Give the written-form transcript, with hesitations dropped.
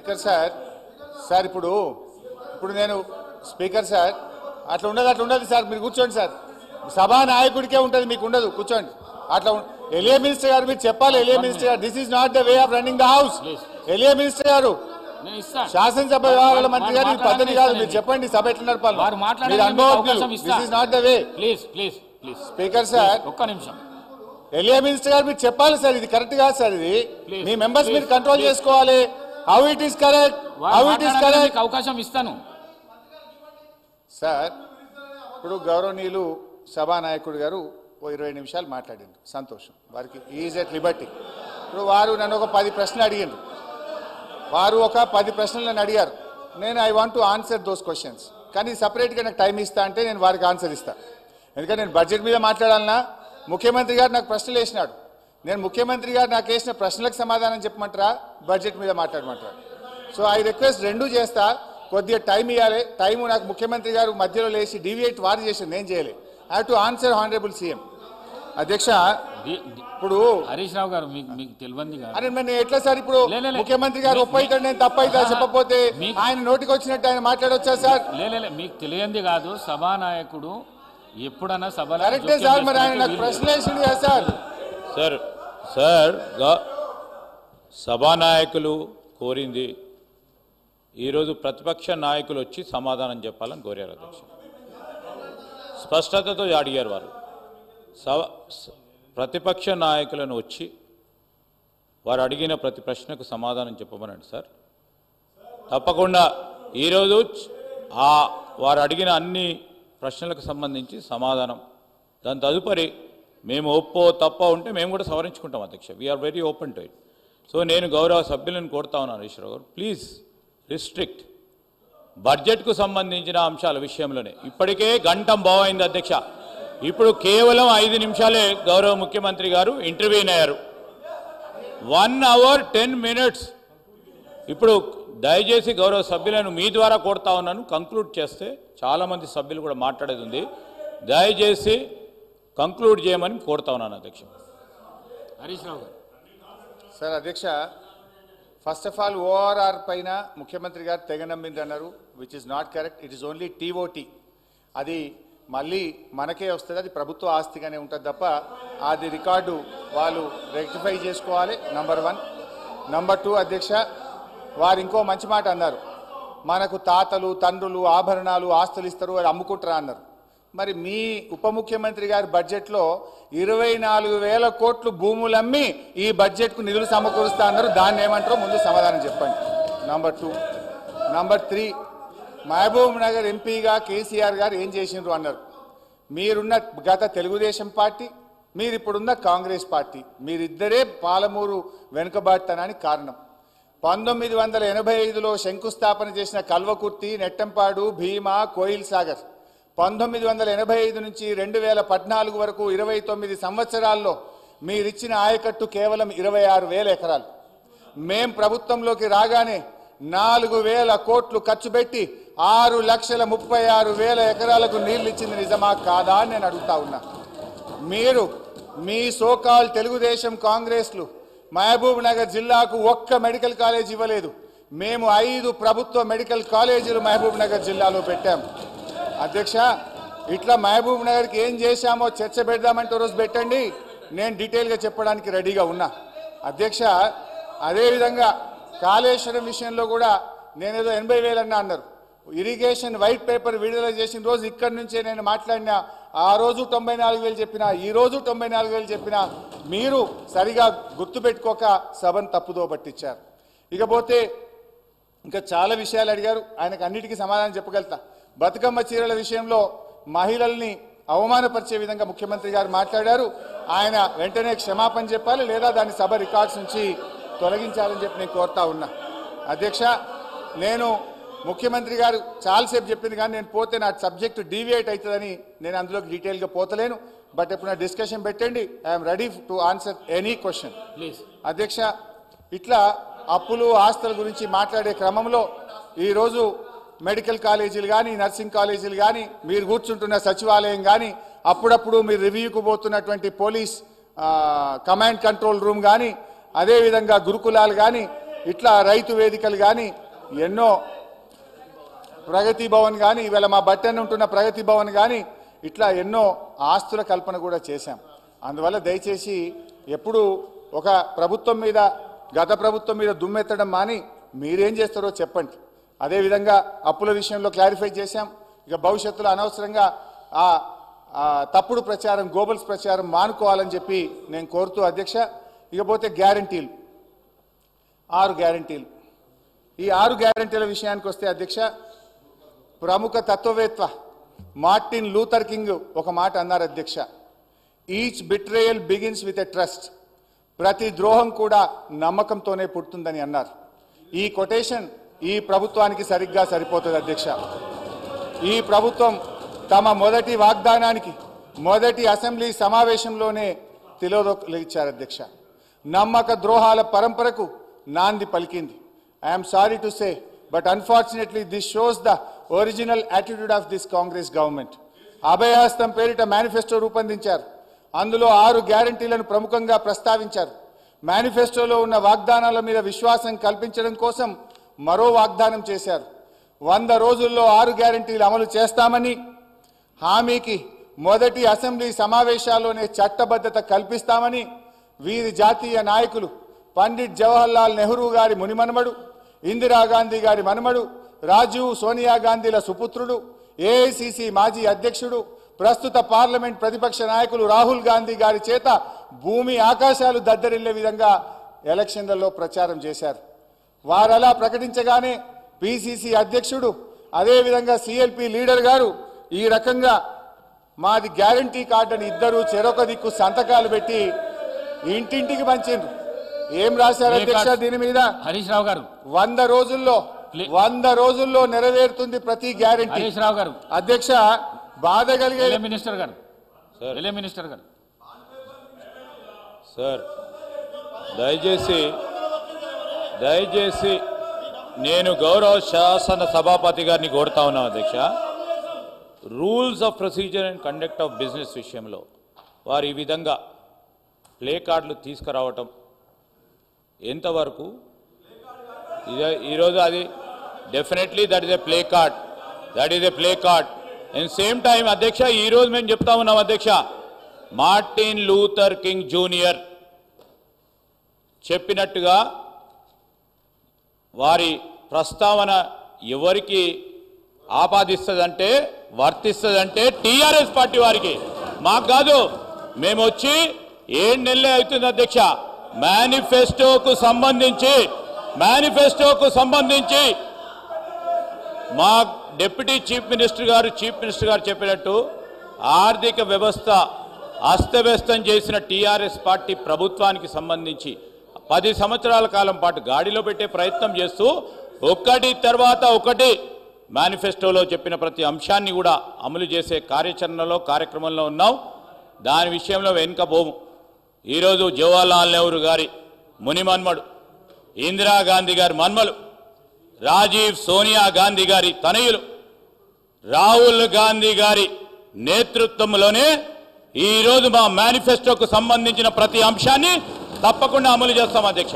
Speaker sir sir ఇప్పుడు నేను speaker sir అట్లా ఉండదు సార్. మీరు కూర్చోండి సార్. సభా నాయకుడికే ఉంటుంది, మీకు ఉండదు. కూర్చోండి. అట్లా ఎలియా మినిస్టర్ గారు మీరు చెప్పాలి. ఎలియా మినిస్టర్ గారు, this is not the way of running the house. ఎలియా మినిస్టర్ గారు, శాసనసభ వ్యవహారాల మంత్రి గారు, ఇది పద్ధతి కాదు. మీరు చెప్పండి సభ ఎట్లా నడపాలి. మీరు అనుభవం. This is not the way. Speaker sir ఒక్క నిమిషం. ఎలియా మినిస్టర్ గారు మీరు చెప్పాలి సార్, ఇది కరెక్ట్ కాదు సార్. ఇది మీ మెంబర్స్ మీరు కంట్రోల్ చేసుకోవాలి. How it is correct, how it is correct. అవకాశం ఇస్తాను సార్. ఇప్పుడు గౌరవనీయులు సభానాయకుడు గారు ఓ 20 నిమిషాలు మాట్లాడిండ్రు, సంతోషం. వారికి ఈజ్ ఎట్ లిబర్టీ. ఇప్పుడు వారు నన్ను ఒక 10 ప్రశ్నలు అడిగిండ్రు. వారు ఒక 10 ప్రశ్నలు నన్ను అడిగారు. నేను I want to answer those questions. కానీ సపరేట్గా నాకు టైం ఇస్తా అంటే నేను వారికి ఆన్సర్ ఇస్తాను. ఎందుకంటే నేను బడ్జెట్ మీద మాట్లాడాలన్నా ముఖ్యమంత్రి గారు నాకు ప్రశ్నలు వేసినాడు. నేను ముఖ్యమంత్రి గారు నాకు వేసిన ప్రశ్నలకు సమాధానం చెప్పమంటారా, బడ్జెట్ మీద మాట్లాడమంటారా? సో ఐ రిక్వెస్ట్ రెండు చేస్తా. కొద్దిగా టైం ఇవ్వాలి. టైము నాకు ముఖ్యమంత్రి గారు మధ్యలో లేచి డీవియేట్ వారు చేసి నేను చేయలే. I have to answer honourable CM. అధ్యక్ష, ఇప్పుడు హరీష్ రావు గారు మీకు తెలియంది అరే నేను ఎట్లా సార్ ఇప్పుడు ముఖ్యమంత్రి గారు ఒప్పైతాడు, నేను తప్పైతా చెప్పకపోతే ఆయన నోటికి వచ్చినట్టు ఆయన మాట్లాడొచ్చా సార్? మీకు తెలియంది కాదు. సభానాయకుడు ఎప్పుడన్నా సభలో కరెక్టే సార్. మరి ఆయన నాకు ప్రశ్న వేసింది కదా సార్. సార్ సభానాయకులు కోరింది ఈరోజు ప్రతిపక్ష నాయకులు వచ్చి సమాధానం చెప్పాలని కోరారు అధ్యక్ష. స్పష్టతతో అడిగారు వారు. ప్రతిపక్ష నాయకులను వచ్చి వారు అడిగిన ప్రతి ప్రశ్నకు సమాధానం చెప్పమనండి సార్. తప్పకుండా ఈరోజు వారు అడిగిన అన్ని ప్రశ్నలకు సంబంధించి సమాధానం, దాని తదుపరి మేము ఒప్పో తప్ప ఉంటే మేము కూడా సవరించుకుంటాం అధ్యక్ష. We're very open to it. So నేను గౌరవ సభ్యులను కోరుతా ఉన్నాను, ఈశ్వరరావు గారు, ప్లీజ్ రిస్ట్రిక్ట్ బడ్జెట్కు సంబంధించిన అంశాల విషయంలోనే. ఇప్పటికే గంటం బాగైంది అధ్యక్ష. ఇప్పుడు కేవలం 5 నిమిషాలే గౌరవ ముఖ్యమంత్రి గారు ఇంటర్వ్యూన్ అయ్యారు. 1 hour 10 minutes. ఇప్పుడు దయచేసి గౌరవ సభ్యులను మీ ద్వారా కోరుతా ఉన్నాను, కంక్లూడ్ చేస్తే చాలామంది సభ్యులు కూడా మాట్లాడేది ఉంది. దయచేసి కంక్లూడ్ చేయమని కోరుతా ఉన్నాను అధ్యక్ష. హరీష్ రావు గారు. సార్ అధ్యక్ష, ఫస్ట్ ఆఫ్ ఆల్ ఓఆర్ఆర్ పైన ముఖ్యమంత్రి గారు తెగనమ్మింది అన్నారు, which is not correct. It is only TOT. అది మళ్ళీ మనకే వస్తుంది, అది ప్రభుత్వ ఆస్తిగానే ఉంటుంది తప్ప అది రికార్డు వాళ్ళు రెక్టిఫై చేసుకోవాలి. నంబర్ 1. నంబర్ 2 అధ్యక్ష, వారు ఇంకో మంచి మాట అన్నారు, మనకు తాతలు తండ్రులు ఆభరణాలు ఆస్తులు ఇస్తారు, అది అమ్ముకుంటారా అన్నారు. మరి మీ ఉప ముఖ్యమంత్రి గారి బడ్జెట్లో 24,000 కోట్లు భూములు అమ్మి ఈ బడ్జెట్కు నిధులు సమకూరుస్తా అన్నారు. దాన్ని ఏమంటారో ముందు సమాధానం చెప్పండి. నంబర్ 2. నంబర్ 3, మహబూబ్ నగర్ ఎంపీగా కేసీఆర్ గారు ఏం చేసిండ్రు అన్నారు. మీరున్న గత తెలుగుదేశం పార్టీ, మీరు ఇప్పుడున్న కాంగ్రెస్ పార్టీ, మీరిద్దరే పాలమూరు వెనుకబాటుతనానికి కారణం. 1985లో శంకుస్థాపన చేసిన కల్వకుర్తి, నెట్టంపాడు, భీమా, కోయిల్ సాగర్ 1985 నుంచి 2014 వరకు 29 సంవత్సరాల్లో మీరిచ్చిన ఆయకట్టు కేవలం 26,000 ఎకరాలు. మేం ప్రభుత్వంలోకి రాగానే 4,000 కోట్లు ఖర్చు పెట్టి 6,36,000 ఎకరాలకు నీళ్లు ఇచ్చింది నిజమా కాదా అని నేను అడుగుతా ఉన్నా. మీరు మీ సోకాల్ తెలుగుదేశం కాంగ్రెస్లు మహబూబ్ నగర్ జిల్లాకు ఒక్క మెడికల్ కాలేజ్ ఇవ్వలేదు. మేము 5 ప్రభుత్వ మెడికల్ కాలేజీలు మహబూబ్ నగర్ జిల్లాలో పెట్టాం. అధ్యక్ష, ఇట్లా మహబూబ్ నగర్కి ఏం చేశామో చర్చ పెడదామంటే రోజు పెట్టండి, నేను డీటెయిల్గా చెప్పడానికి రెడీగా ఉన్నా. అధ్యక్ష, అదేవిధంగా కాళేశ్వరం విషయంలో కూడా నేనేదో 80,000 అన్నారు. ఇరిగేషన్ వైట్ పేపర్ విడుదల చేసిన రోజు ఇక్కడి నుంచే నేను మాట్లాడినా. ఆ రోజు 94,000 చెప్పినా, ఈ రోజు 94,000 చెప్పినా మీరు సరిగా గుర్తుపెట్టుకోక సభను తప్పుదో పట్టించారు. ఇకపోతే ఇంకా చాలా విషయాలు అడిగారు, ఆయనకు అన్నిటికీ సమాధానం చెప్పగలుగుతా. బతుకమ్మ చీరల విషయంలో మహిళల్ని అవమానపరిచే విధంగా ముఖ్యమంత్రి గారు మాట్లాడారు. ఆయన వెంటనే క్షమాపణ చెప్పాలి, లేదా దాన్ని సభ రికార్డ్స్ నుంచి తొలగించాలని చెప్పి నేను కోరుతా ఉన్నా. అధ్యక్ష, నేను ముఖ్యమంత్రి గారు చాలాసేపు చెప్పింది కానీ నేను పోతే నా సబ్జెక్టు డీవియేట్ అవుతుందని నేను అందులోకి డీటెయిల్గా పోతలేను. బట్ ఎప్పుడైనా డిస్కషన్ పెట్టండి, I'm ready to answer any question please. అధ్యక్ష, ఇట్లా అప్పులు ఆస్తుల గురించి మాట్లాడే క్రమంలో ఈరోజు మెడికల్ కాలేజీలు కానీ, నర్సింగ్ కాలేజీలు కానీ, మీరు కూర్చుంటున్న సచివాలయం కానీ, అప్పుడప్పుడు మీరు రివ్యూకు పోతున్నటువంటి పోలీస్ కమాండ్ కంట్రోల్ రూమ్ కానీ, అదేవిధంగా గురుకులాలు కానీ, ఇట్లా రైతు వేదికలు కానీ ఎన్నో ప్రగతి భవన్ కానీ ఇవాళ మా బట్టెన్న ఉంటున్న ప్రగతి భవన్ కానీ ఇట్లా ఎన్నో ఆస్తుల కల్పన కూడా చేశాం. అందువల్ల దయచేసి ఎప్పుడు ఒక ప్రభుత్వం మీద గత ప్రభుత్వం మీద దుమ్మెత్తడం మాని మీరేం చేస్తారో చెప్పండి. అదేవిధంగా అప్పుల విషయంలో క్లారిఫై చేశాం. ఇక భవిష్యత్తులో అనవసరంగా తప్పుడు ప్రచారం గోబల్స్ ప్రచారం మానుకోవాలని చెప్పి నేను కోరుతూ అధ్యక్ష, ఇకపోతే గ్యారంటీలు 6 గ్యారంటీలు. ఈ 6 గ్యారంటీల విషయానికి వస్తే అధ్యక్ష, ప్రముఖ తత్వవేత్త మార్టిన్ లూథర్ కింగ్ ఒక మాట అన్నారు అధ్యక్ష, each betrayal begins with a trust. ప్రతి ద్రోహం కూడా నమ్మకంతోనే పుడుతుందని అన్నారు. ఈ కొటేషన్ ఈ ప్రభుత్వానికి సరిగ్గా సరిపోతుంది అధ్యక్ష. ఈ ప్రభుత్వం తమ మొదటి వాగ్దానానికి మొదటి అసెంబ్లీ సమావేశంలోనే తిలోదొక్కిచ్చారు అధ్యక్ష. నమ్మక ద్రోహాల పరంపరకు నాంది పలికింది. I'm sorry to say but unfortunately this shows the original attitude of this Congress government. అభయహస్తం పేరిట మేనిఫెస్టో రూపొందించారు. అందులో 6 గ్యారంటీలను ప్రముఖంగా ప్రస్తావించారు. మేనిఫెస్టోలో ఉన్న వాగ్దానాల మీద విశ్వాసం కల్పించడం కోసం మరో వాగ్దానం చేశారు. 100 రోజుల్లో 6 గ్యారంటీలు అమలు చేస్తామని హామీకి మొదటి అసెంబ్లీ సమావేశాల్లోనే చట్టబద్ధత కల్పిస్తామని వీరి జాతీయ నాయకులు పండిట్ జవహర్లాల్ నెహ్రూ గారి మునిమనుమడు, ఇందిరాగాంధీ గారి మనుమడు, రాజీవ్ సోనియా గాంధీల సుపుత్రుడు, ఏఐసిసి మాజీ అధ్యక్షుడు, ప్రస్తుత పార్లమెంట్ ప్రతిపక్ష నాయకులు రాహుల్ గాంధీ గారి చేత భూమి ఆకాశాలు దద్దరిల్లే విధంగా ఎలక్షన్లలో ప్రచారం చేశారు. వారలా ప్రకటించగానే పిసిసి అధ్యక్షుడు అదేవిధంగా సిఎల్పి లీడర్ గారు ఈ రకంగా మాది గ్యారంటీ కార్డు అని ఇద్దరు చెరొక దిక్కు సంతకాలు పెట్టి ఇంటింటికి పంచిండ్రు. ఏం రాశారు అధ్యక్ష దీని మీద? హరీష్ రావు గారు 100 రోజుల్లో నెరవేరుతుంది ప్రతి గ్యారంటీ. హరీష్ రావు గారు అధ్యక్ష బాధ కలిగే మినిస్టర్ గారు మినిస్టర్ గారు సార్ దయచేసి నేను గౌరవ శాసన సభాపతి గారిని కోరుతా ఉన్నాను అధ్యక్ష, rules of procedure and conduct of business విషయంలో వారు ఈ విధంగా ప్లే కార్డులు తీసుకురావటం ఎంతవరకు ఈరోజు అది definitely that is a play card and same time అధ్యక్ష ఈరోజు మేము చెప్తా ఉన్నాం అధ్యక్ష, మార్టిన్ లూథర్ కింగ్ జూనియర్ చెప్పినట్టుగా వారి ప్రస్తావన ఎవరికి ఆపాదిస్తుందంటే వర్తిస్తుందంటే టీఆర్ఎస్ పార్టీ వారికి, మాకు కాదు. మేము వచ్చి 7 నెలలే అవుతుంది అధ్యక్ష. మేనిఫెస్టోకు సంబంధించి మా డిప్యూటీ చీఫ్ మినిస్టర్ గారు చెప్పినట్టు ఆర్థిక వ్యవస్థ అస్తవ్యస్తం చేసిన టీఆర్ఎస్ పార్టీ ప్రభుత్వానికి సంబంధించి 10 సంవత్సరాల కాలం పాటు గాడిలో పెట్టే ప్రయత్నం చేస్తూ ఒకటి తర్వాత ఒకటి మేనిఫెస్టోలో చెప్పిన ప్రతి అంశాన్ని కూడా అమలు చేసే కార్యక్రమంలో ఉన్నాం. దాని విషయంలో వెనుకపోము. ఈరోజు జవహర్లాల్ నెహ్రూ గారి మునిమన్మడు, ఇందిరాగాంధీ గారి మన్మలు, రాజీవ్ సోనియా గాంధీ గారి తనయులు, రాహుల్ గాంధీ గారి నేతృత్వంలోనే ఈరోజు మా మేనిఫెస్టోకు సంబంధించిన ప్రతి అంశాన్ని తప్పకుండా అమలు చేస్తాం అధ్యక్ష.